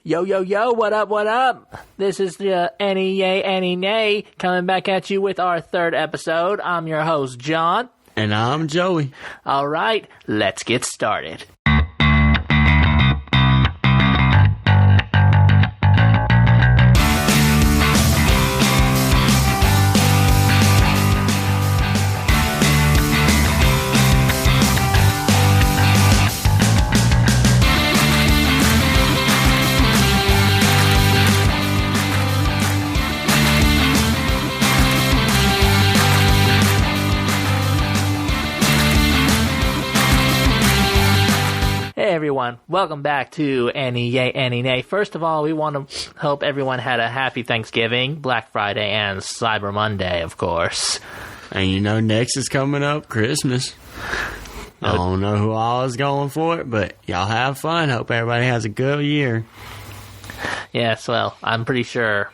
Yo, yo, yo, what up, what up? This is the AniYayAniNay coming back at you with our third episode. I'm your host, John. And I'm Joey. All right, let's get started. Hey everyone, welcome back to AniYayAniNay. First of all, we want to hope everyone had a happy Thanksgiving, Black Friday, and Cyber Monday, of course. And you know, next is coming up, Christmas. I don't know who all is going for it, but y'all have fun. Hope everybody has a good year. Yes, well, I'm pretty sure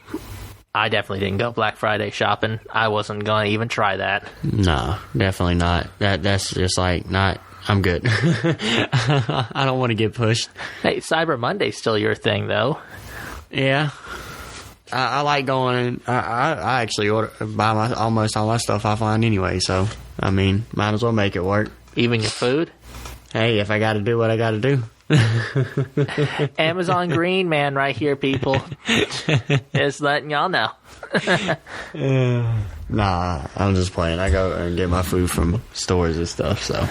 I definitely didn't go Black Friday shopping. I wasn't going to even try that. No, definitely not. That's just like not... I'm good. I don't want to get pushed. Hey, Cyber Monday's still your thing, though. Yeah. I like going... I actually buy almost all my stuff offline anyway, so, I mean, might as well make it work. Even your food? Hey, if I got to do what I got to do. Amazon Green Man right here, people. Just letting y'all know. Nah, I'm just playing. I go and get my food from stores and stuff, so...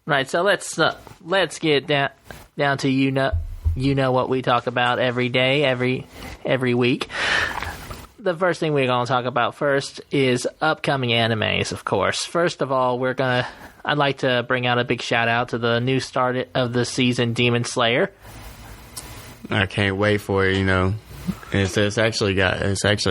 Right, so let's get down to you know what we talk about every day, every week. The first thing we're going to talk about first is upcoming animes, of course. First of all, I'd like to bring out a big shout out to the new start of the season, Demon Slayer. I can't wait for it, you know. It's actually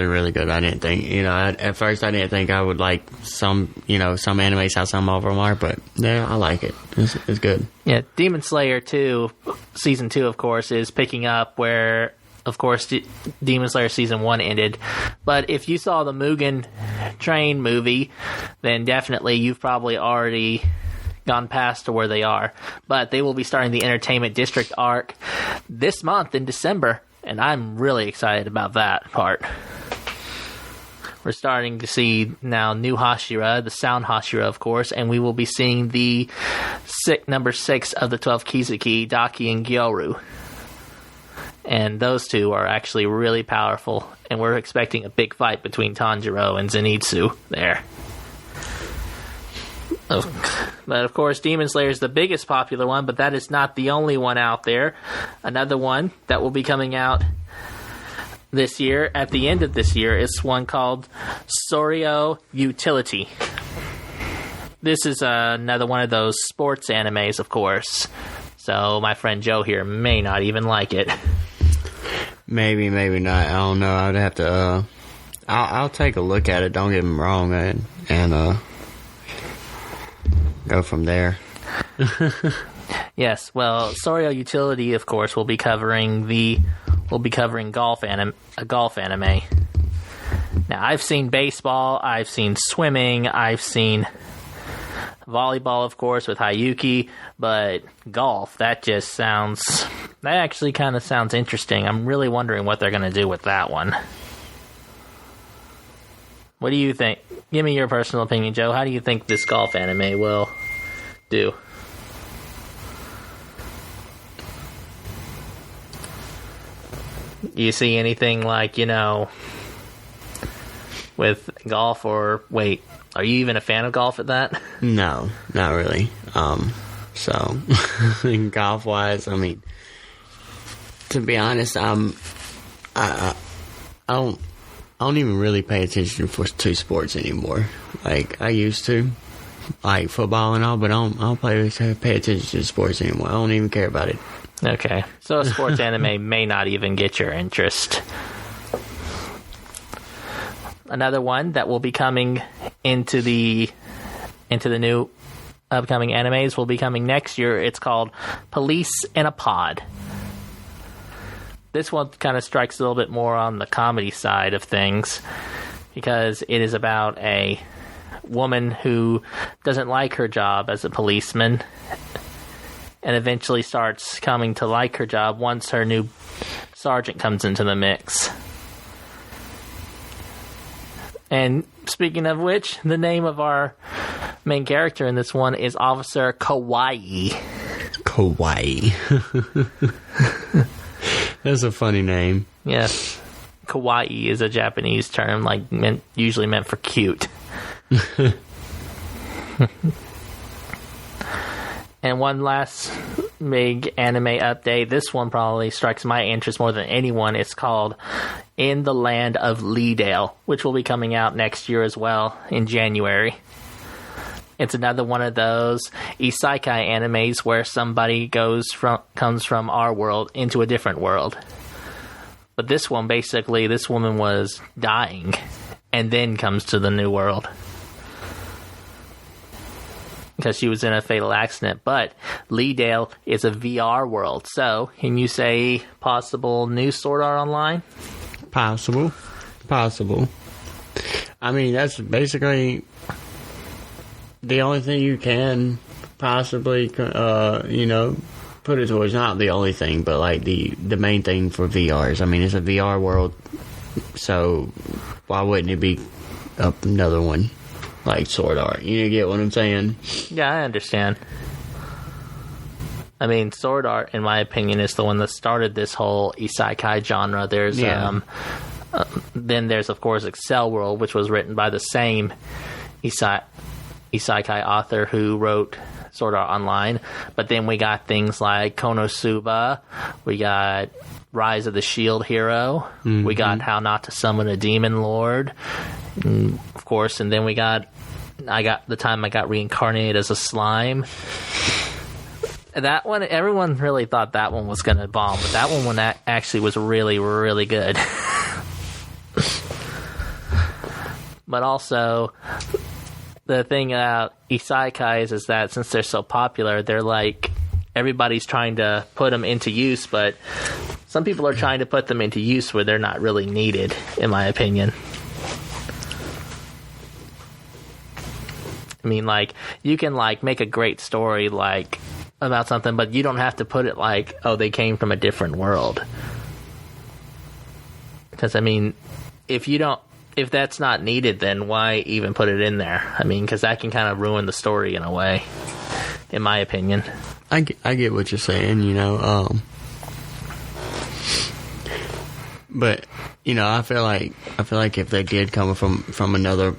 really good. I didn't think, at first I didn't think I would like some animes how some of them are, but yeah, I like it. It's good. Yeah, Demon Slayer 2, Season 2, of course, is picking up where, of course, Demon Slayer Season 1 ended. But if you saw the Mugen Train movie, then definitely you've probably already gone past to where they are. But they will be starting the Entertainment District arc this month in December. And I'm really excited about that part. We're starting to see now new Hashira, the sound Hashira, of course, and we will be seeing the number 6 of the 12 Kizuki, Daki and Gyoru. And those two are actually really powerful, and we're expecting a big fight between Tanjiro and Zenitsu there. But of course, Demon Slayer is the biggest popular one, but that is not the only one out there. Another one that will be coming out this year, at the end of this year, is one called Soryo Utility. This is another one of those sports animes, of course. So my friend Joe here may not even like it. Maybe not. I don't know. I'd have to. I'll take a look at it. Don't get me wrong, and go from there. Yes, well, Soryo Utility, of course, will be covering golf a golf anime. Now, I've seen baseball, I've seen swimming, I've seen volleyball, of course, with Hayuki, but golf, that actually kind of sounds interesting. I'm really wondering what they're going to do with that one. What do you think? Give me your personal opinion, Joe. How do you think this golf anime will do? You see anything like, with golf or... Wait, are you even a fan of golf at that? No, not really. So, golf-wise, I mean, to be honest, I don't even really pay attention to sports anymore. Like I used to, like football and all, but I don't pay attention to sports anymore. I don't even care about it. Okay, so a sports anime may not even get your interest. Another one that will be coming into the new upcoming animes will be coming next year. It's called Police in a Pod. This one kind of strikes a little bit more on the comedy side of things because it is about a woman who doesn't like her job as a policeman and eventually starts coming to like her job once her new sergeant comes into the mix. And speaking of which, the name of our main character in this one is Officer Kawaii. Kawaii. That's a funny name. Yes. Kawaii is a Japanese term, usually meant for cute. And one last big anime update. This one probably strikes my interest more than anyone. It's called In the Land of Leedale, which will be coming out next year as well, in January. It's another one of those isekai animes where somebody comes from our world into a different world. But this one, basically, this woman was dying and then comes to the new world because she was in a fatal accident. But Leedale is a VR world. So, can you say possible new Sword Art Online? Possible. I mean, that's basically the only thing you can possibly, put it towards. Not the only thing, but like the main thing for VRs. I mean, it's a VR world, so why wouldn't it be another one like Sword Art? You get what I'm saying? Yeah, I understand. I mean, Sword Art, in my opinion, is the one that started this whole isekai genre. There's then there's, of course, Excel World, which was written by the same isekai author who wrote Sword Art Online. But then we got things like Konosuba, we got Rise of the Shield Hero, we got How Not to Summon a Demon Lord, of course, and then I got reincarnated as a slime. That one, everyone really thought that one was going to bomb, but that one actually was really, really good. But also, the thing about isekais is that since they're so popular, they're like, everybody's trying to put them into use, but some people are trying to put them into use where they're not really needed, in my opinion. I mean, you can, make a great story, about something, but you don't have to put it they came from a different world. Because, I mean, if that's not needed, then why even put it in there? I mean, because that can kind of ruin the story in a way, in my opinion. I get what you're saying, but I feel like if they did come from another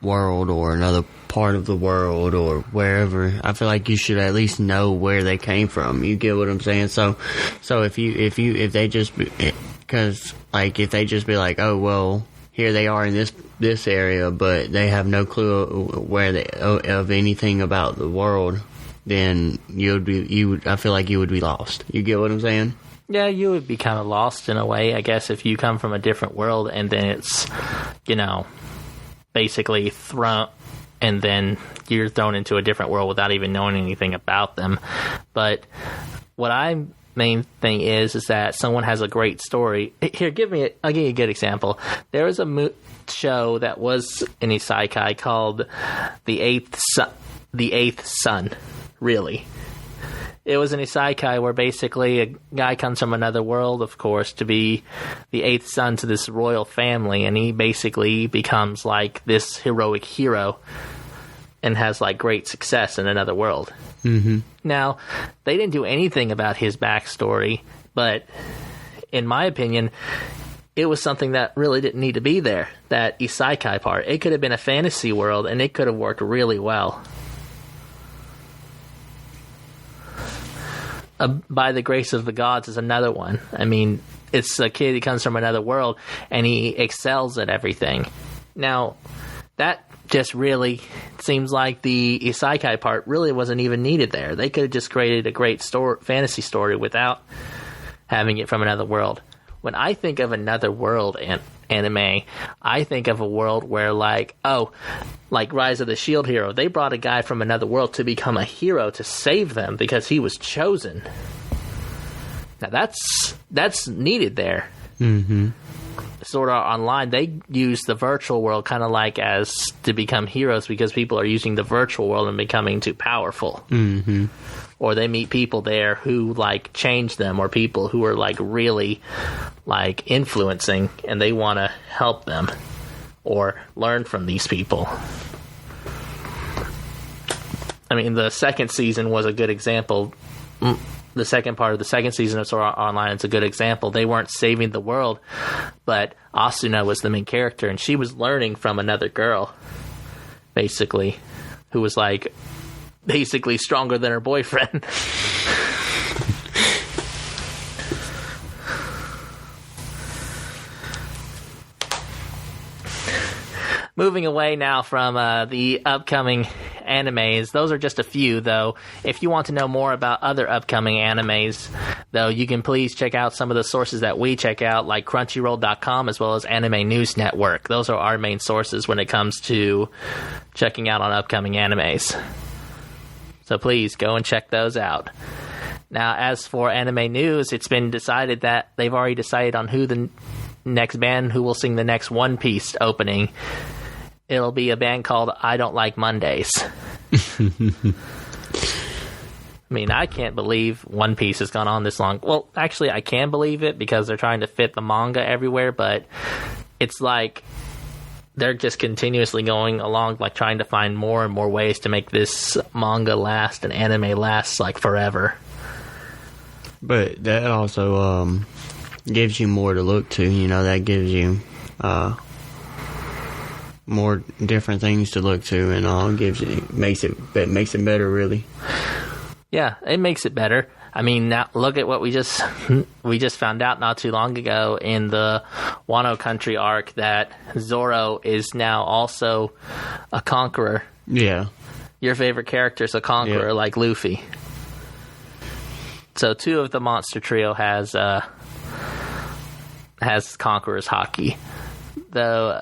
world or another part of the world or wherever, I feel like you should at least know where they came from. You get what I'm saying? So if they just because if they just be like, oh well, here they are in this area, but they have no clue of anything about the world, then I feel like you would be lost. You get what I'm saying? Yeah, you would be kind of lost in a way, I guess, if you come from a different world and then it's, basically thrown, and then you're thrown into a different world without even knowing anything about them. But what main thing is that someone has a great story. Here, I'll give you a good example. There was a show that was an isekai called The Eighth Son. Really. It was an isekai where basically a guy comes from another world, of course, to be the eighth son to this royal family, and he basically becomes this heroic hero and has great success in another world. Mm-hmm. Now, they didn't do anything about his backstory, but in my opinion, it was something that really didn't need to be there, that isekai part. It could have been a fantasy world, and it could have worked really well. By the Grace of the Gods is another one. I mean, it's a kid who comes from another world, and he excels at everything. Now, that just really seems like the isekai part really wasn't even needed there. They could have just created a great fantasy story without having it from another world. When I think of another world anime, I think of a world where like Rise of the Shield Hero, they brought a guy from another world to become a hero to save them because he was chosen. Now that's needed there. Mm-hmm. Sword Art Online, they use the virtual world kind of as to become heroes because people are using the virtual world and becoming too powerful. Mm-hmm. or they meet people there who like change them, or people who are like really like influencing, and they want to help them or learn from these people. I mean, the second season was a good example. The second part of the second season of Sword Art Online is a good example. They weren't saving the world, but Asuna was the main character, and she was learning from another girl, basically, who was like basically stronger than her boyfriend. Moving away now from the upcoming animes. Those are just a few, though. If you want to know more about other upcoming animes, though, you can please check out some of the sources that we check out, like Crunchyroll.com as well as Anime News Network. Those are our main sources when it comes to checking out on upcoming animes. So please go and check those out. Now, as for anime news, it's been decided that they've already decided on who the next band who will sing the next One Piece opening. It'll be a band called I Don't Like Mondays. I mean, I can't believe One Piece has gone on this long. Well, actually, I can believe it because they're trying to fit the manga everywhere, but it's like they're just continuously going along, like trying to find more and more ways to make this manga last and anime last like forever. But that also gives you more to look to, you know, that gives you more different things to look to, and all makes it better, really. Yeah, it makes it better. I mean, now look at what we just found out not too long ago in the Wano Country arc, that Zoro is now also a conqueror. Yeah. Your favorite character is a conqueror, like Luffy. So 2 of the monster trio has conqueror's haki. Though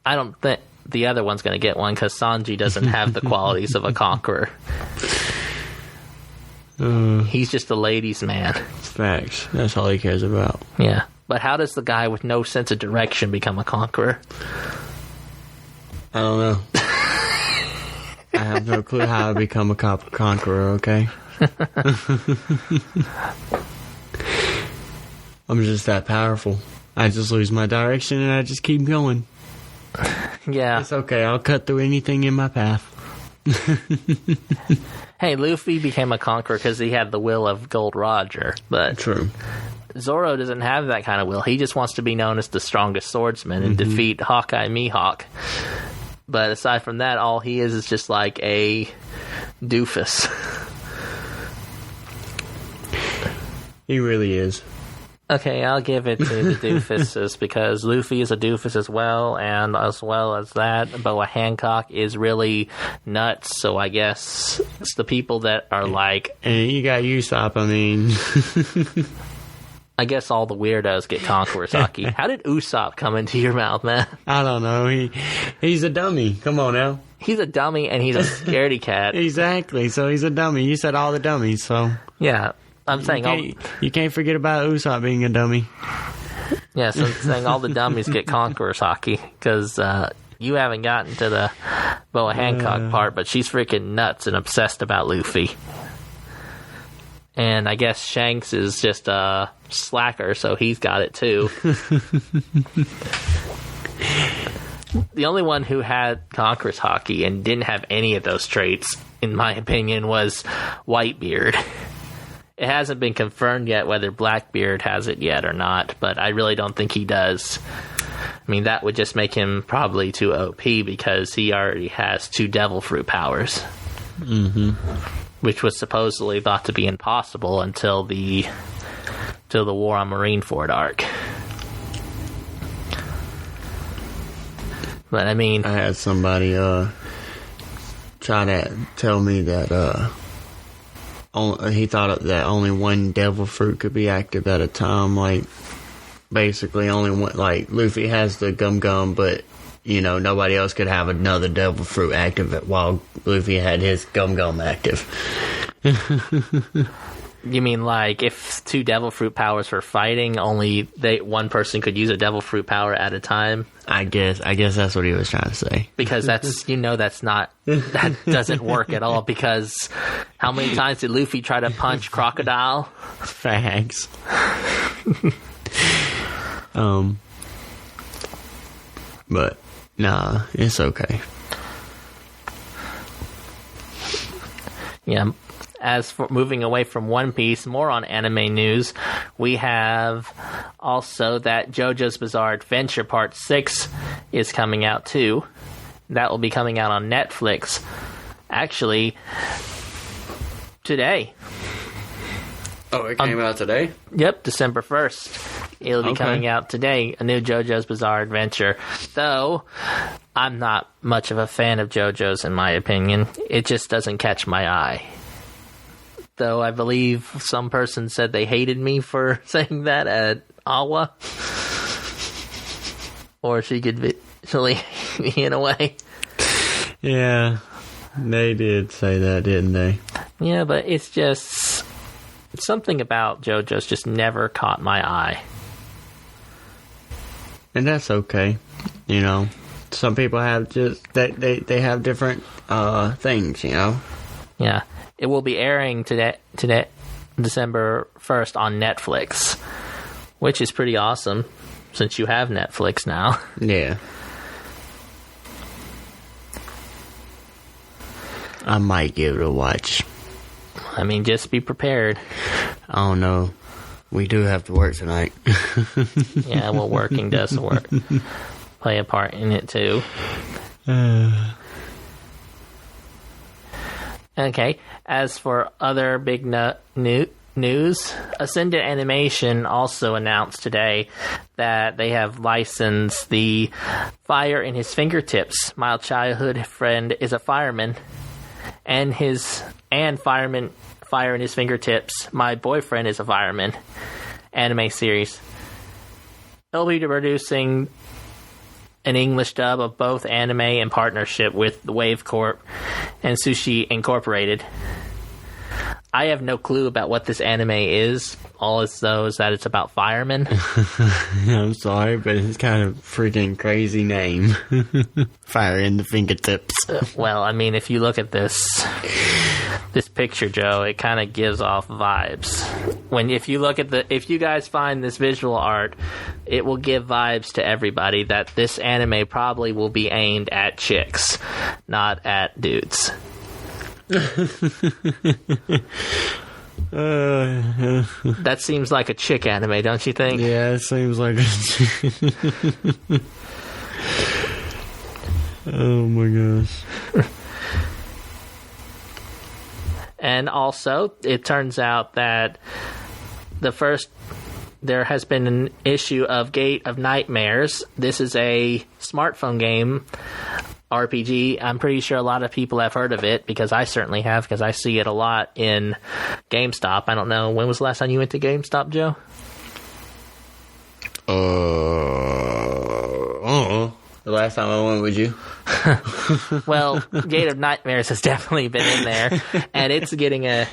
I don't think the other one's going to get one, because Sanji doesn't have the qualities of a conqueror. He's just a ladies' man. Facts. That's all he cares about. Yeah. But how does the guy with no sense of direction become a conqueror? I don't know. I have no clue how I become a conqueror, okay? I'm just that powerful. I just lose my direction and I just keep going. Yeah. It's okay. I'll cut through anything in my path. Hey, Luffy became a conqueror because he had the will of Gold Roger. But true. Zoro doesn't have that kind of will. He just wants to be known as the strongest swordsman and defeat Hawkeye Mihawk. But aside from that, all he is just like a doofus. He really is. Okay, I'll give it to the doofuses because Luffy is a doofus as well, and as well as that, Boa Hancock is really nuts, so I guess it's the people that are like... And you got Usopp, I mean... I guess all the weirdos get Conqueror's Haki. How did Usopp come into your mouth, man? I don't know, he's a dummy, come on now. He's a dummy, and he's a scaredy cat. Exactly, so he's a dummy. You said all the dummies, so... Yeah. I'm saying you can't forget about Usopp being a dummy. Yeah, so I'm saying all the dummies get Conqueror's Haki, because you haven't gotten to the Boa Hancock part, but she's freaking nuts and obsessed about Luffy. And I guess Shanks is just a slacker, so he's got it too. The only one who had Conqueror's Haki and didn't have any of those traits, in my opinion, was Whitebeard. It hasn't been confirmed yet whether Blackbeard has it yet or not, but I really don't think he does. I mean, that would just make him probably too OP because he already has 2 Devil Fruit powers. Mm-hmm. Which was supposedly thought to be impossible until the War on Marineford arc. But I mean... I had somebody try to tell me that... he thought that only 1 devil fruit could be active at a time. Like, basically only one. Like, Luffy has the gum, but, you know, nobody else could have another devil fruit active while Luffy had his gum active. You mean like if two devil fruit powers were fighting, only one person could use a devil fruit power at a time? I guess that's what he was trying to say. Because that doesn't work at all, because how many times did Luffy try to punch Crocodile? Facts. But nah, it's okay. Yeah. As for moving away from One Piece, more on anime news, we have also that JoJo's Bizarre Adventure Part 6 is coming out too. That will be coming out on Netflix, actually, today. Oh, it came out today? Yep, December 1st. It'll be coming out today, a new JoJo's Bizarre Adventure. Though, I'm not much of a fan of JoJo's, in my opinion. It just doesn't catch my eye. Though I believe some person said they hated me for saying that at Awa. Or she could visually hate me in a way. Yeah, they did say that, didn't they? Yeah, but it's just... something about JoJo's just never caught my eye. And that's okay. You know, some people have just... They have different things, you know? Yeah. It will be airing today, December 1st on Netflix, which is pretty awesome, since you have Netflix now. Yeah. I might give it a watch. I mean, just be prepared. I don't know. We do have to work tonight. Yeah, well, working does play a part in it, too. Okay, as for other big news, Ascendant Animation also announced today that they have licensed the Fire in His Fingertips. My childhood friend is a fireman, and Fire in His Fingertips, My Boyfriend is a Fireman anime series. They'll be producing an English dub of both anime in partnership with the Wave Corp and Sushi Incorporated. I have no clue about what this anime is. All it knows is that it's about firemen. I'm sorry, but it's kind of freaking crazy name. Fire in the Fingertips. Well, I mean, if you look at this picture, Joe, it kind of gives off vibes. If you guys find this visual art, it will give vibes to everybody that this anime probably will be aimed at chicks, not at dudes. That seems like a chick anime, don't you think? Yeah, it seems like a Oh my gosh. And also, it turns out that there has been an issue of Gate of Nightmares. This is a smartphone game RPG. I'm pretty sure a lot of people have heard of it, because I certainly have, because I see it a lot in GameStop. I don't know, when was the last time you went to GameStop, Joe? The last time I went with you. Well, Gate of Nightmares has definitely been in there, and it's getting a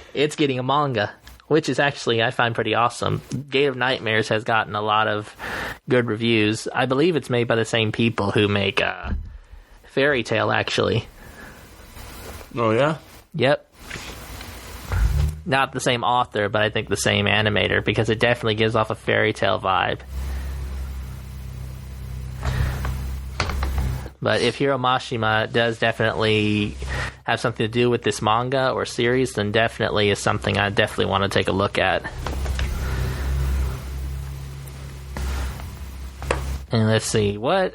manga, which is actually, I find, pretty awesome. Gate of Nightmares has gotten a lot of good reviews. I believe it's made by the same people who make Fairy Tail, actually. Oh, yeah? Yep. Not the same author, but I think the same animator, because it definitely gives off a Fairy Tail vibe. But if Hiro Mashima does definitely have something to do with this manga or series, then definitely is something I definitely want to take a look at. And let's see, what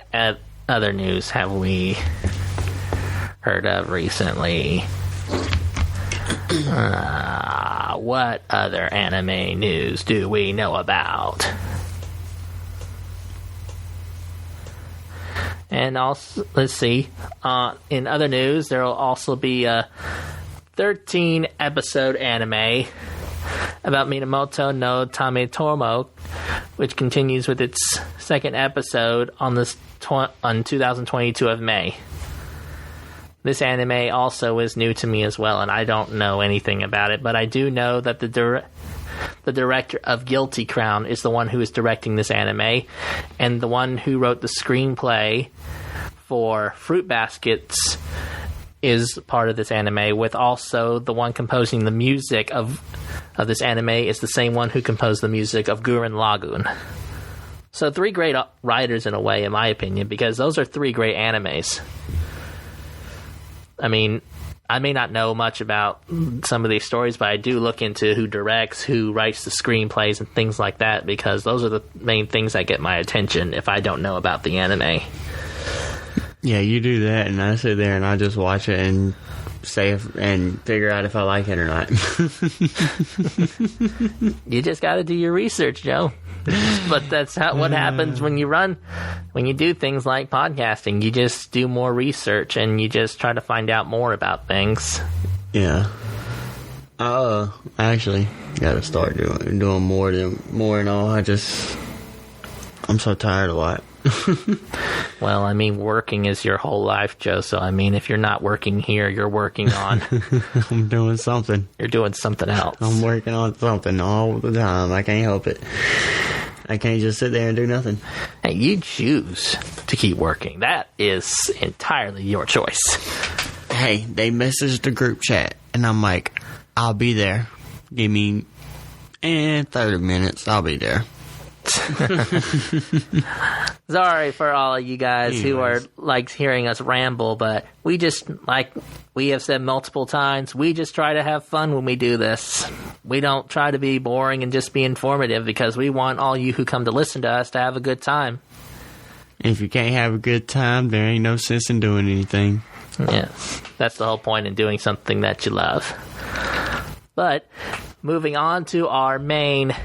other news have we heard of recently? What other anime news do we know about? And also, let's see, in other news, there will also be a 13-episode anime about Minamoto no Tametomo, which continues with its second episode on 2022 of May. This anime also is new to me as well, and I don't know anything about it, but I do know that the director of Guilty Crown is the one who is directing this anime, and the one who wrote the screenplay for Fruit Baskets is part of this anime, with also the one composing the music of this anime is the same one who composed the music of Gurren Lagann. So 3 great writers in a way, in my opinion, because those are 3 great animes. I mean, I may not know much about some of these stories, but I do look into who directs, who writes the screenplays, and things like that, because those are the main things that get my attention if I don't know about the anime. Yeah, you do that, and I sit there and I just watch it and and figure out if I like it or not. You just got to do your research, Joe. But that's what happens when you do things like podcasting. You just do more research and you just try to find out more about things. Yeah. I actually got to start doing more and all. I'm so tired a lot. Well, I mean, working is your whole life, Joe. So, I mean, if you're not working here, you're working on... I'm doing something. You're doing something else. I'm working on something all the time. I can't help it. I can't just sit there and do nothing. Hey, you choose to keep working. That is entirely your choice. Hey, they messaged the group chat, and I'm like, I'll be there. Give me 30 minutes. I'll be there. Sorry for all of you guys who are like hearing us ramble, but we just, like we have said multiple times, we just try to have fun when we do this. We don't try to be boring and just be informative, because we want all you who come to listen to us to have a good time. If you can't have a good time, there ain't no sense in doing anything. Yeah, that's the whole point in doing something that you love. But moving on to our main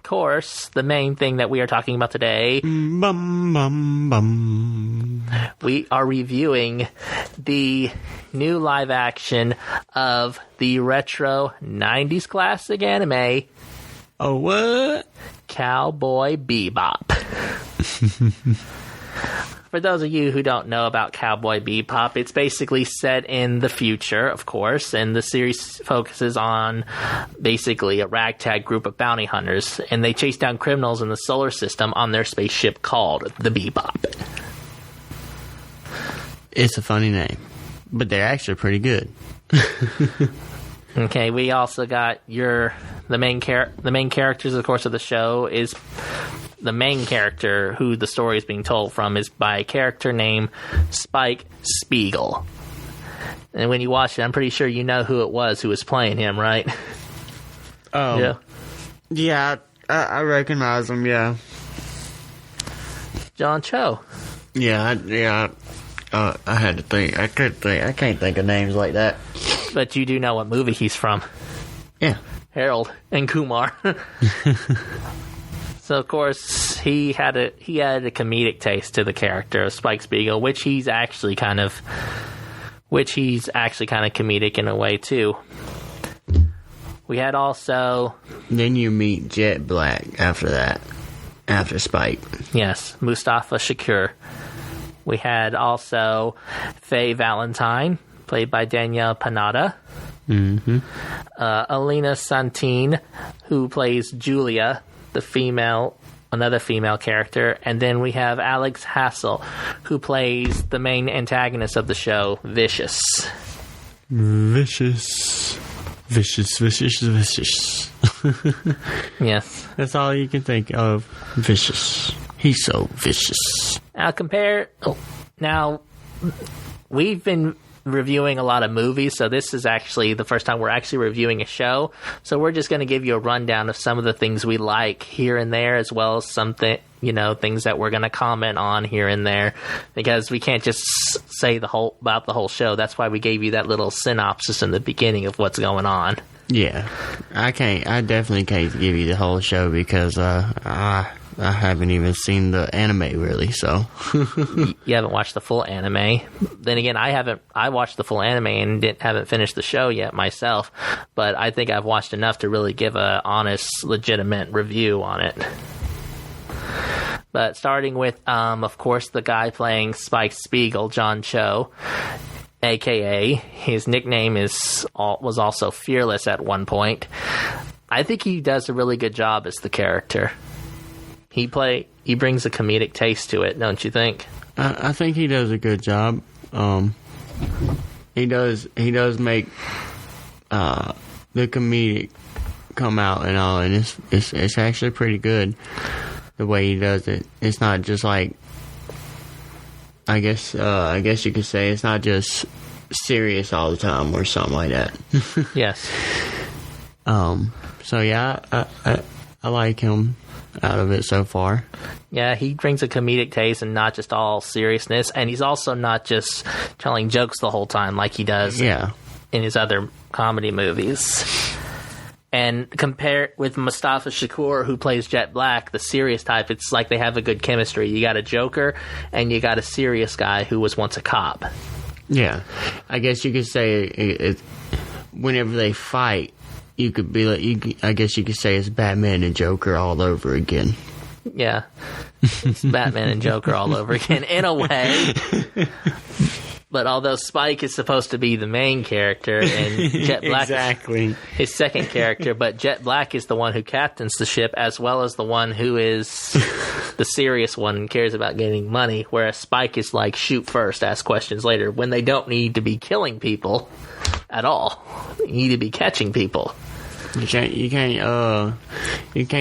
course, the main thing that we are talking about today, we are reviewing the new live action of the retro 90s classic anime. Oh, what? Cowboy Bebop. For those of you who don't know about Cowboy Bebop, it's basically set in the future, of course, and the series focuses on basically a ragtag group of bounty hunters, and they chase down criminals in the solar system on their spaceship called the Bebop. It's a funny name, but they're actually pretty good. Okay, we also got the main characters, of course, of the show is... The main character who the story is being told from is by a character named Spike Spiegel. And when you watch it, I'm pretty sure you know who it was who was playing him, right? Oh. Yeah. Yeah, I recognize him, yeah. John Cho. Yeah. I had to think. I can't think of names like that. But you do know what movie he's from. Yeah. Harold and Kumar. So, of course, he had a comedic taste to the character of Spike Spiegel, which he's actually kind of comedic in a way, too. We had also... Then you meet Jet Black after that, after Spike. Yes, Mustafa Shakur. We had also Faye Valentine, played by Danielle Panada. Mm-hmm. Alina Santine, who plays Julia, another female character, and then we have Alex Hassel, who plays the main antagonist of the show, Vicious. Vicious. Yes. That's all you can think of. Vicious. He's so vicious. Now, we've been reviewing a lot of movies, so this is actually the first time we're actually reviewing a show. So we're just going to give you a rundown of some of the things we like here and there, as well as something, things that we're going to comment on here and there, because we can't just say about the whole show. That's why we gave you that little synopsis in the beginning of what's going on. Yeah, I definitely can't give you the whole show because I haven't even seen the anime, really, so... You haven't watched the full anime. Then again, I watched the full anime and haven't finished the show yet myself, but I think I've watched enough to really give a honest, legitimate review on it. But starting with, of course, the guy playing Spike Spiegel, John Cho, aka his nickname was also Fearless at one point. I think he does a really good job as the character. He brings a comedic taste to it, don't you think? I think he does a good job. He does make the comedic come out and all, and it's actually pretty good the way he does it. It's not just like, I guess you could say it's not just serious all the time or something like that. Yes. So yeah, I like him out of it so far. Yeah, he brings a comedic taste and not just all seriousness, and he's also not just telling jokes the whole time like he does in his other comedy movies. And compare with Mustafa Shakur, who plays Jet Black, the serious type, it's like they have a good chemistry. You got a joker, and you got a serious guy who was once a cop. Yeah. I guess you could say whenever they fight, you could be like, I guess you could say it's Batman and Joker all over again. Yeah. It's Batman and Joker all over again, in a way. But although Spike is supposed to be the main character and Jet Black is his second character, but Jet Black is the one who captains the ship as well as the one who is the serious one and cares about getting money, whereas Spike is like shoot first, ask questions later, when they don't need to be killing people at all. You need to be catching people. You can't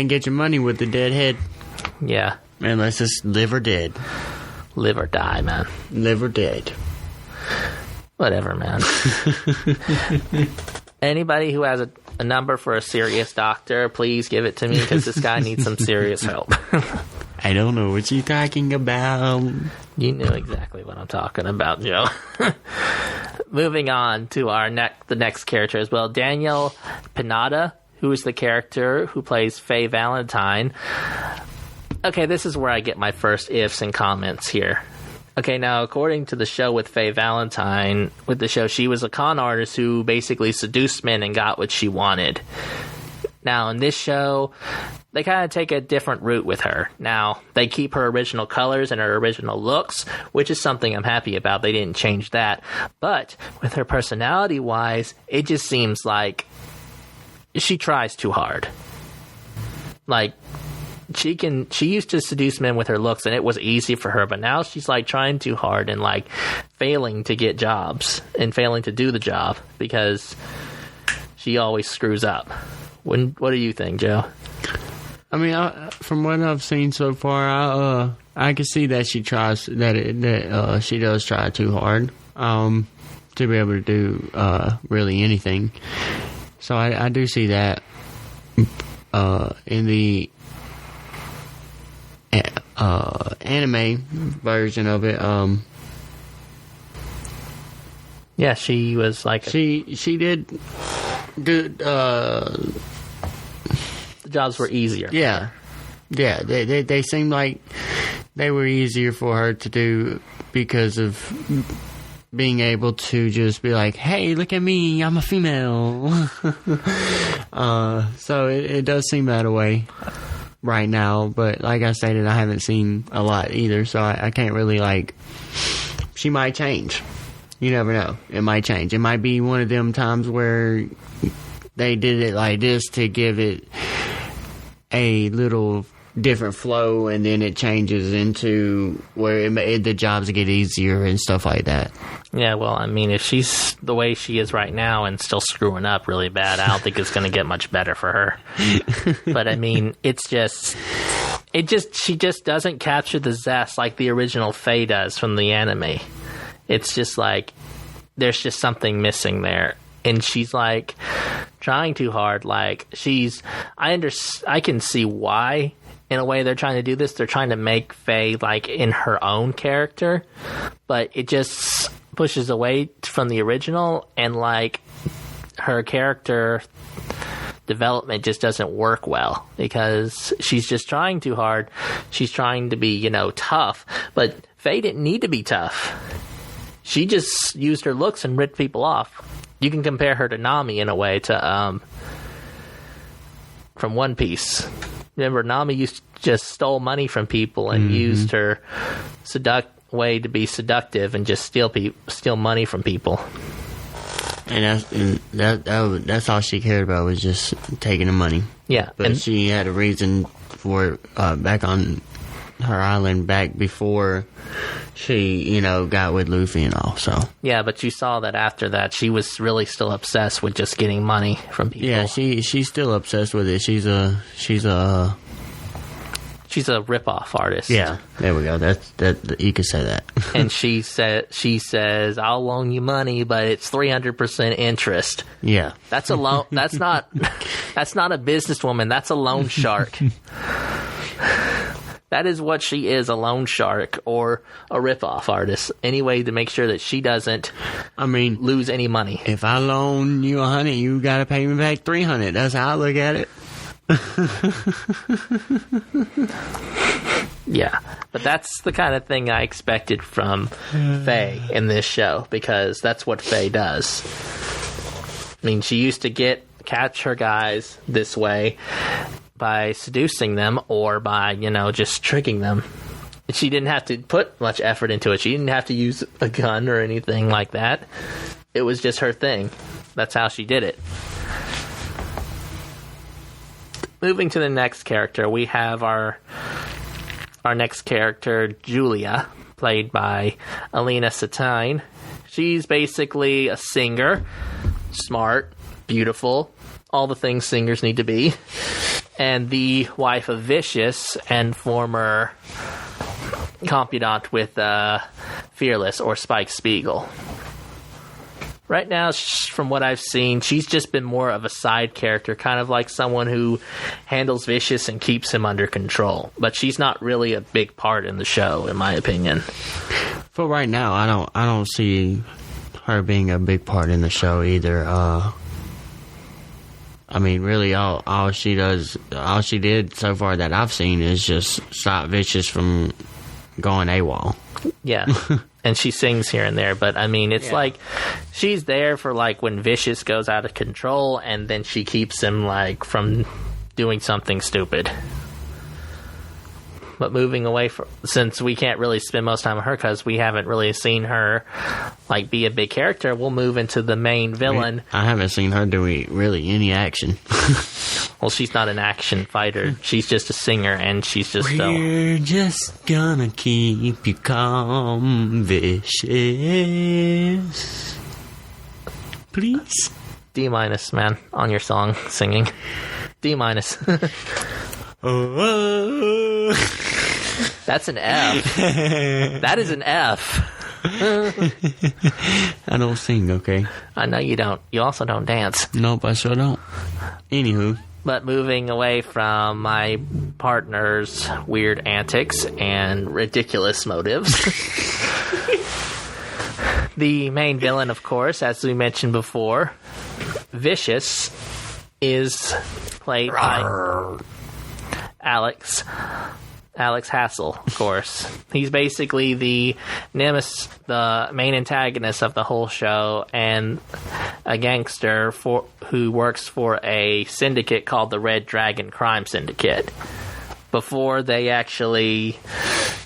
get your money with the dead head. Yeah. Unless it's live or dead. Live or die, man. Live or dead. Whatever, man. Anybody who has a number for a serious doctor, please give it to me, because this guy needs some serious help. I don't know what you're talking about. You knew exactly what I'm talking about, Joe. Moving on to the next character as well. Daniel Pineda, who is the character who plays Faye Valentine. Okay, this is where I get my first ifs and comments here. Okay, now, according to the show with Faye Valentine, she was a con artist who basically seduced men and got what she wanted. Now, in this show, they kind of take a different route with her. Now, they keep her original colors and her original looks, which is something I'm happy about. They didn't change that. But with her personality-wise, it just seems like she tries too hard. Like, she used to seduce men with her looks, and it was easy for her, but now she's like trying too hard and like failing to get jobs and failing to do the job because she always screws up. What do you think, Joe? I mean, from what I've seen so far, I can see that she tries she does try too hard to be able to do really anything. So I do see that in the anime version of it. Yeah, she was like she did good. The jobs were easier. Yeah, they seemed like they were easier for her to do because of being able to just be like, hey, look at me, I'm a female. So it does seem that way right now, but like I stated, I haven't seen a lot either, so I can't really she might change. You never know. It might change. It might be one of them times where they did it like this to give it a little different flow, and then it changes into where the jobs get easier and stuff like that. Yeah, well, I mean, if she's the way she is right now and still screwing up really bad, I don't think it's going to get much better for her. But I mean, she just doesn't capture the zest like the original Faye does from the anime. It's just like there's just something missing there, and she's like trying too hard. Like I can see why. In a way, they're trying to do this. They're trying to make Faye like in her own character, but it just pushes away from the original, and like her character development just doesn't work well because she's just trying too hard. She's trying to be, tough, but Faye didn't need to be tough. She just used her looks and ripped people off. You can compare her to Nami in a way to from One Piece. Remember, Nami just stole money from people and used her way to be seductive and just steal money from people. And that's all she cared about, was just taking the money. Yeah. But she had a reason for it back on her island back before she, got with Luffy and all, so. Yeah, but you saw that after that, she was really still obsessed with just getting money from people. Yeah, she's still obsessed with it. She's a rip-off artist. Yeah, there we go. That you could say that. And she says, "I'll loan you money, but it's 300% interest." Yeah, that's a loan. That's not a businesswoman. That's a loan shark. That is what she is, a loan shark or a rip-off artist. Any way to make sure that she doesn't lose any money. If I loan you $100, you got to pay me back $300. That's how I look at it. Yeah, but that's the kind of thing I expected from Faye in this show, because that's what Faye does. She used to catch her guys this way by seducing them or by, just tricking them. She didn't have to put much effort into it. She didn't have to use a gun or anything like that. It was just her thing. That's how she did it. Moving to the next character, we have our next character, Julia, played by Alina Satine. She's basically a singer, smart, beautiful, all the things singers need to be, and the wife of Vicious and former confidant with Fearless, or Spike Spiegel. Right now, from what I've seen, she's just been more of a side character, kind of like someone who handles Vicious and keeps him under control. But she's not really a big part in the show, in my opinion. For right now, I don't see her being a big part in the show either. Really, all she did so far that I've seen is just stop Vicious from going AWOL. Yeah. And she sings here and there, but it's like she's there for when Vicious goes out of control, and then she keeps him from doing something stupid. But moving away since we can't really spend most time on her because we haven't really seen her be a big character, we'll move into the main villain. I haven't seen her do really any action. Well, she's not an action fighter. She's just a singer, and she's just... We're just gonna keep you calm, Vicious. Please? D-, man, on your song, singing. D-. Oh. That's an F. That is an F. I don't sing, okay? I know you don't. You also don't dance. Nope, I sure don't. Anywho. But moving away from my partner's weird antics and ridiculous motives, the main villain, of course, as we mentioned before, Vicious, is played by Alex Hassel, of course. He's basically the nemesis, the main antagonist of the whole show, and a gangster who works for a syndicate called the Red Dragon Crime Syndicate. Before they actually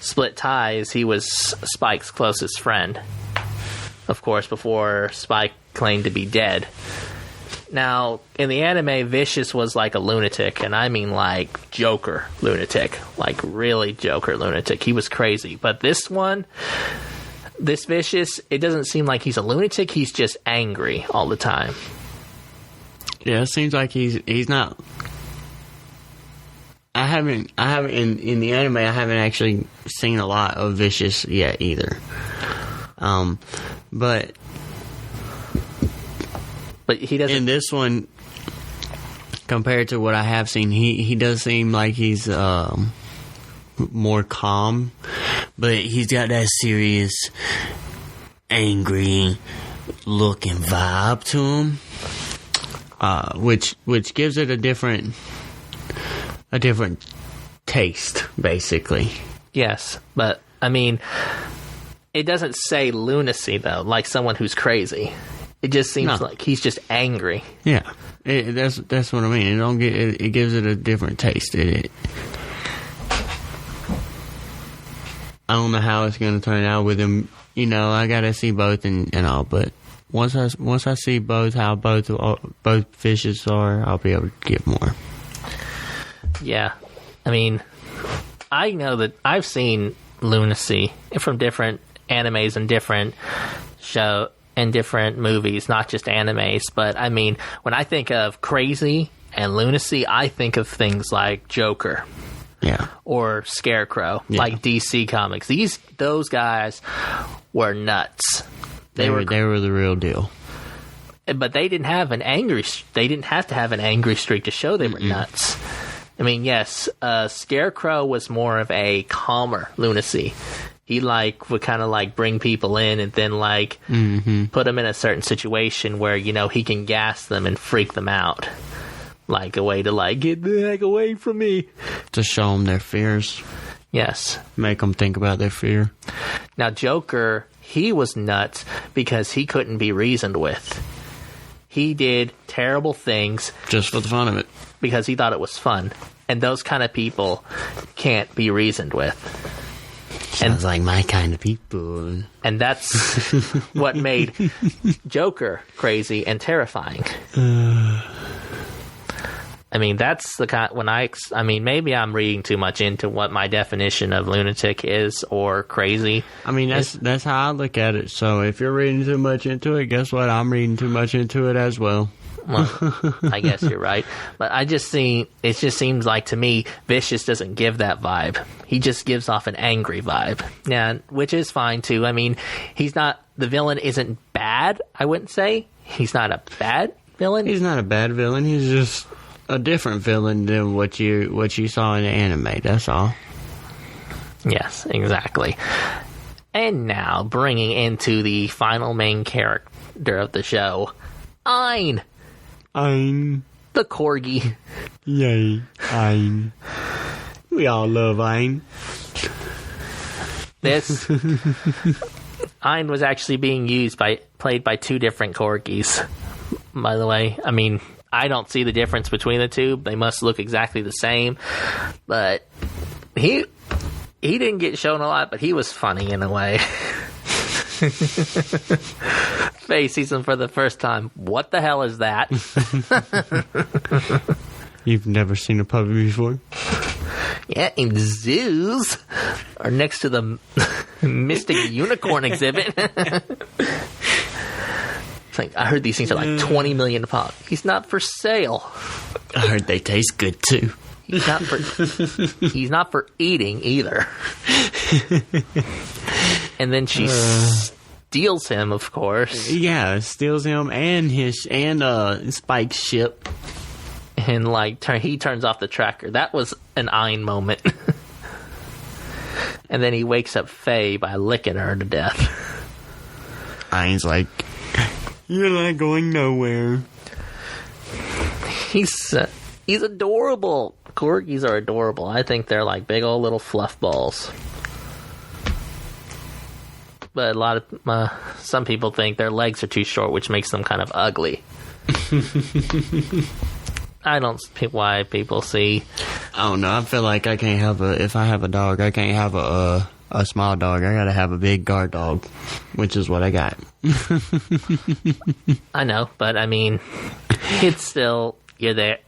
split ties, he was Spike's closest friend. Of course, before Spike claimed to be dead. Now, in the anime, Vicious was like a lunatic, and I mean Joker lunatic. Really Joker lunatic. He was crazy. But this Vicious, it doesn't seem like he's a lunatic. He's just angry all the time. Yeah, it seems like he's not... I haven't in the anime, I haven't actually seen a lot of Vicious yet either. But he doesn't. In this one, compared to what I have seen, he does seem like he's more calm, but he's got that serious, angry look and vibe to him, which gives it a different taste, basically. Yes, but it doesn't say lunacy though, like someone who's crazy. It just seems like he's just angry. Yeah, that's what I mean. It gives it a different taste. I don't know how it's going to turn out with him. You know, I got to see both and all, but once I see both, how both fishes are, I'll be able to give more. Yeah. I mean, I know that I've seen Lunacy from different animes and different show and different movies, not just animes. But I mean, when I think of Crazy and Lunacy, I think of things like Joker, or Scarecrow, like DC Comics. Those guys were nuts. They were the real deal. But they didn't have an angry. They didn't have to have an angry streak to show they were nuts. I mean, yes, Scarecrow was more of a calmer Lunacy. He would kind of bring people in and then put them in a certain situation where he can gas them and freak them out, like a way to get the heck away from me, to show them their fears. Yes, make them think about their fear. Now Joker, he was nuts because he couldn't be reasoned with. He did terrible things just for the fun of it, because he thought it was fun, and those kind of people can't be reasoned with. Sounds like my kind of people. And that's what made Joker crazy and terrifying. I mean, that's the kind I mean, maybe I'm reading too much into what my definition of lunatic is or crazy. I mean, that's how I look at it. So if you're reading too much into it, guess what? I'm reading too much into it as well. Well, I guess you're right. But it just seems like to me, Vicious doesn't give that vibe. He just gives off an angry vibe. Yeah, which is fine too. I mean, the villain isn't bad, I wouldn't say. He's not a bad villain. He's not a bad villain. He's just a different villain than what you saw in the anime, that's all. Yes, exactly. And now, bringing into the final main character of the show, Ein. The corgi. Yay, Ein. We all love Ein. This Ein was actually being played by two different corgis. By the way, I mean, I don't see the difference between the two. They must look exactly the same. But he didn't get shown a lot, but he was funny in a way. Faye sees him for the first time. What the hell is that? You've never seen a puppy before? Yeah, in zoos. Or next to the Mystic Unicorn exhibit. I heard these things are like 20 million a pop. He's not for sale. I heard they taste good too. He's not for eating either. And then she steals him, of course. Yeah, steals him and Spike's ship. And he turns off the tracker. That was an Ein moment. And then he wakes up Faye by licking her to death. Ein's like, you're not going nowhere. He's adorable. Corgis are adorable. I think they're like big old little fluff balls. But some people think their legs are too short, which makes them kind of ugly. I don't see why people see. I don't know. I feel like if I have a dog, I can't have a small dog. I gotta have a big guard dog, which is what I got. I know, but I mean, it's still, you're there.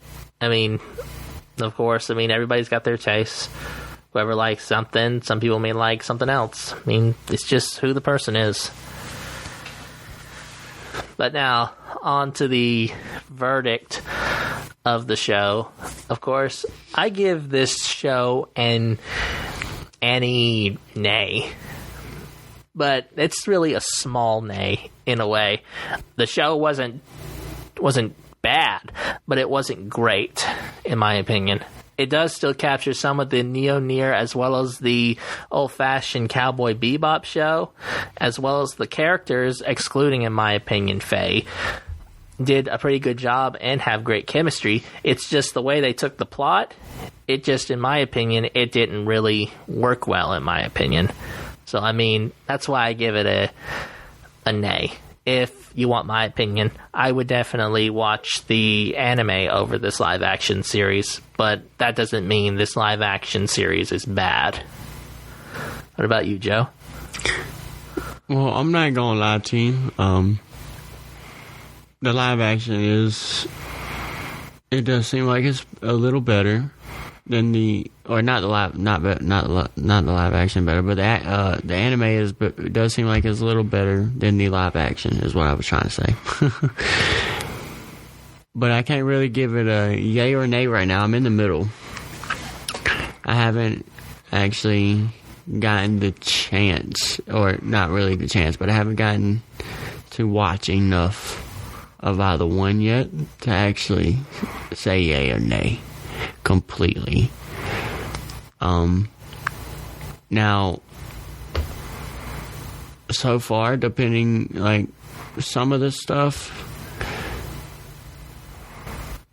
I mean, of course, everybody's got their tastes. Whoever likes something, some people may like something else. I mean, it's just who the person is. But now, on to the verdict of the show. Of course, I give this show an AniYayAniNay. But it's really a small nay, in a way. The show wasn't bad, but it wasn't great, in my opinion. It does still capture some of the neo-near as well as the old-fashioned Cowboy Bebop show, as well as the characters, excluding, in my opinion, Faye, did a pretty good job and have great chemistry. It's just the way they took the plot, it just, in my opinion, it didn't really work well, in my opinion. So, I mean, that's why I give it a nay. If you want my opinion, I would definitely watch the anime over this live-action series, but that doesn't mean this live-action series is bad. What about you, Joe? Well, I'm not gonna lie to you. The live action it does seem like it's a little better than not the live action better, but the anime does seem like it's a little better than the live action, is what I was trying to say. But I can't really give it a yay or nay right now. I'm in the middle. I haven't actually gotten the chance, or not really the chance, but I haven't gotten to watch enough of either one yet to actually say yay or nay completely. Now, so far, depending, like, some of the stuff,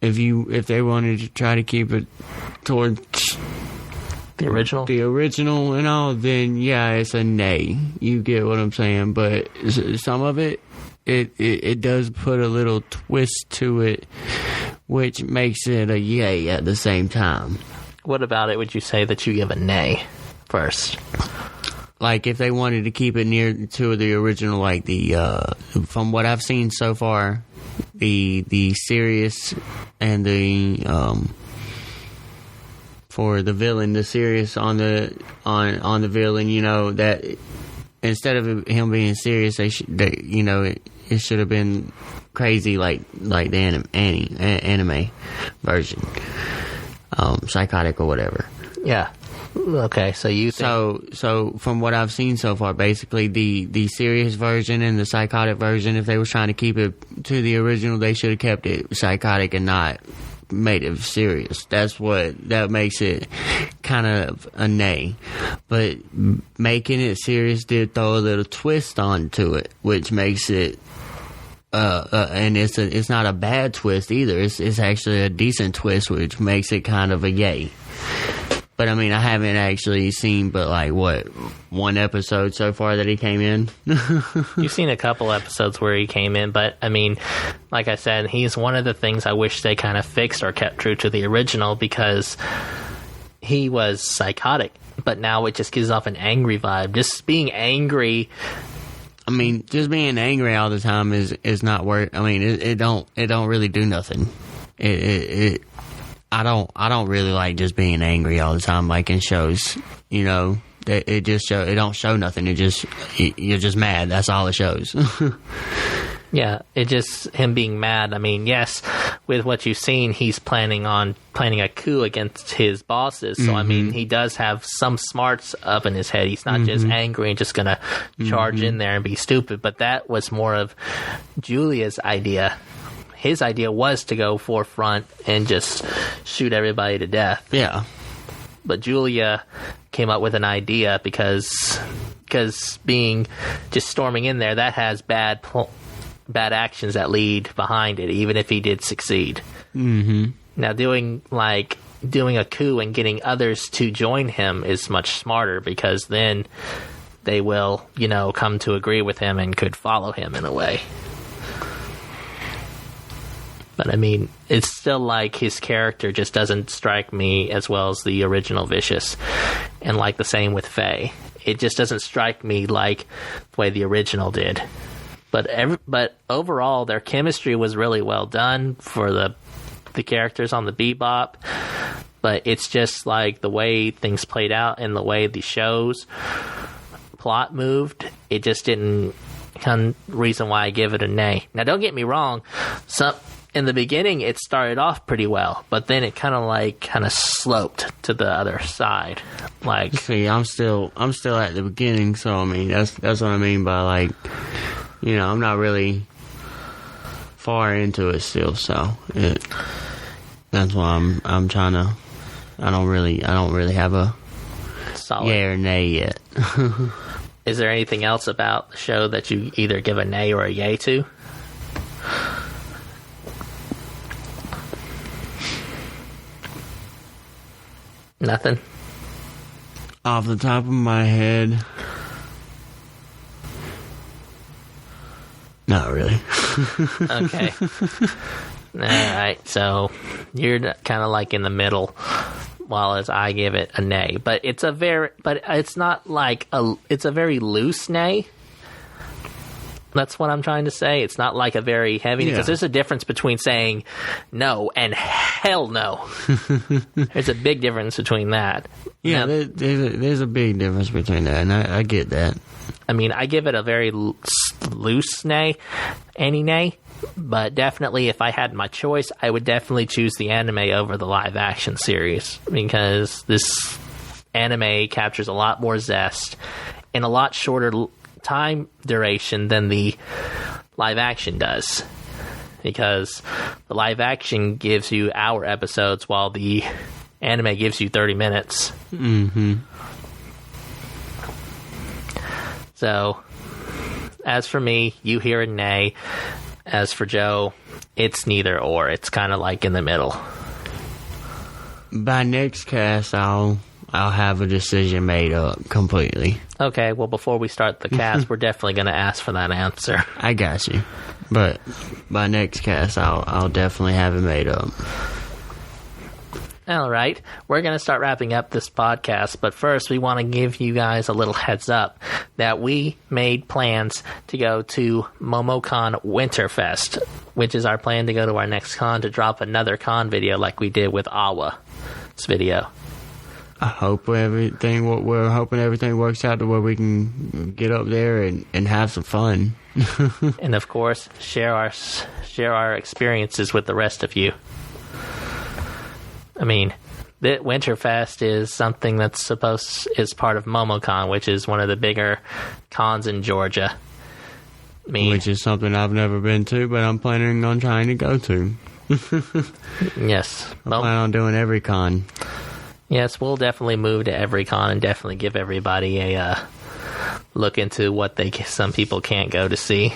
if they wanted to try to keep it towards the original and all, then yeah, it's a nay. You get what I'm saying? But some of it does put a little twist to it, which makes it a yay at the same time. What about it would you say that you give a nay first? Like, if they wanted to keep it near to the original, like from what I've seen so far, the serious and the for the villain, the serious on the villain, you know, that instead of him being serious, it should have been crazy like the anime version, psychotic or whatever. Yeah. Okay, so you think... So from what I've seen so far, basically the serious version and the psychotic version, if they were trying to keep it to the original, they should have kept it psychotic and not made it serious. That makes it kind of a nay. But making it serious did throw a little twist onto it, which makes it and it's not a bad twist either. It's actually a decent twist, which makes it kind of a yay. But I mean, I haven't actually seen but like one episode so far that he came in. You've seen a couple episodes where he came in, but I mean, like I said, he's one of the things I wish they kind of fixed or kept true to the original, because he was psychotic, but now it just gives off an angry vibe. Just being angry. I mean, just being angry all the time is not worth. I mean, it don't really do nothing. I don't really like just being angry all the time, like in shows. You know, it don't show nothing. You're just mad. That's all it shows. Yeah, it just him being mad. I mean, yes, with what you've seen, he's planning a coup against his bosses. So I mean, he does have some smarts up in his head. He's not just angry and just gonna charge in there and be stupid. But that was more of Julia's idea. His idea was to go forefront and just shoot everybody to death. Yeah. But Julia came up with an idea because being just storming in there, that has bad actions that lead behind it, even if he did succeed. Mm-hmm. Now, doing a coup and getting others to join him is much smarter, because then they will, come to agree with him and could follow him in a way. But I mean, it's still like his character just doesn't strike me as well as the original Vicious. And like the same with Faye. It just doesn't strike me like the way the original did. But overall, their chemistry was really well done for the characters on the Bebop. But it's just like the way things played out and the way the show's plot moved. It just didn't come reason why I give it a nay. Now, don't get me wrong. In the beginning, it started off pretty well, but then it kind of sloped to the other side. Like, see, I'm still at the beginning, so I mean that's what I mean by, like, I'm not really far into it still, so that's why I'm trying to. I don't really have a solid yay or nay yet. Is there anything else about the show that you either give a nay or a yay to? Nothing? Off the top of my head, not really. Okay. Alright, so you're kind of like in the middle. while as I give it a nay. But it's not like it's a very loose nay. That's what I'm trying to say. It's not like a very heavy, because there's a difference between saying no and hell no. There's a big difference between that. Yeah, now, there's a big difference between that, and I get that. I mean, I give it a very loose nay, AniYayAniNay, but definitely if I had my choice, I would definitely choose the anime over the live action series, because this anime captures a lot more zest in a lot shorter time duration than the live action does, because the live action gives you hour episodes while the anime gives you 30 minutes. So as for me, you hear a nay. As for Joe, it's neither or. It's kind of like in the middle. By next cast, I'll have a decision made up completely. Okay, well, before we start the cast, we're definitely going to ask for that answer. I got you. But by next cast, I'll definitely have it made up. All right, we're going to start wrapping up this podcast, but first we want to give you guys a little heads up that we made plans to go to MomoCon Winterfest, which is our plan to go to our next con to drop another con video like we did with Awa's video. I hope we're hoping everything works out to where we can get up there and have some fun. And of course, share our experiences with the rest of you. I mean, the Winterfest is something that's is part of MomoCon, which is one of the bigger cons in Georgia. I mean, which is something I've never been to, but I'm planning on trying to go to. Yes. I plan on doing every con. Yes, we'll definitely move to every con and definitely give everybody a look into what some people can't go to see.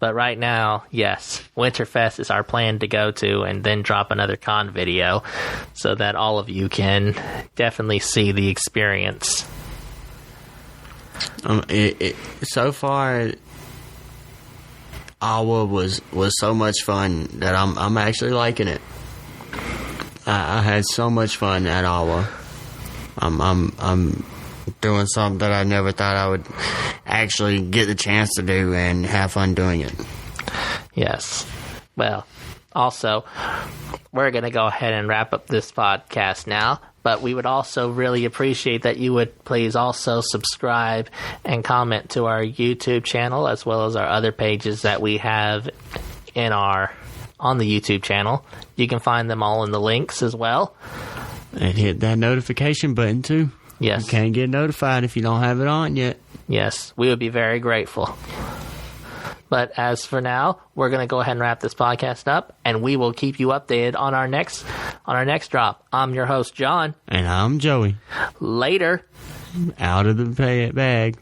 But right now, yes, Winterfest is our plan to go to and then drop another con video so that all of you can definitely see the experience. So far, Awa was so much fun that I'm actually liking it. I had so much fun at Awa. I'm doing something that I never thought I would actually get the chance to do and have fun doing it. Yes. Well, also, we're going to go ahead and wrap up this podcast now, but we would also really appreciate that you would please also subscribe and comment to our YouTube channel as well as our other pages that we have on the YouTube channel. You can find them all in the links as well. And hit that notification button too. Yes. You can't get notified if you don't have it on yet. Yes, we would be very grateful. But as for now, we're going to go ahead and wrap this podcast up, and we will keep you updated on our next drop. I'm your host, John. And I'm Joey. Later. Out of the bag.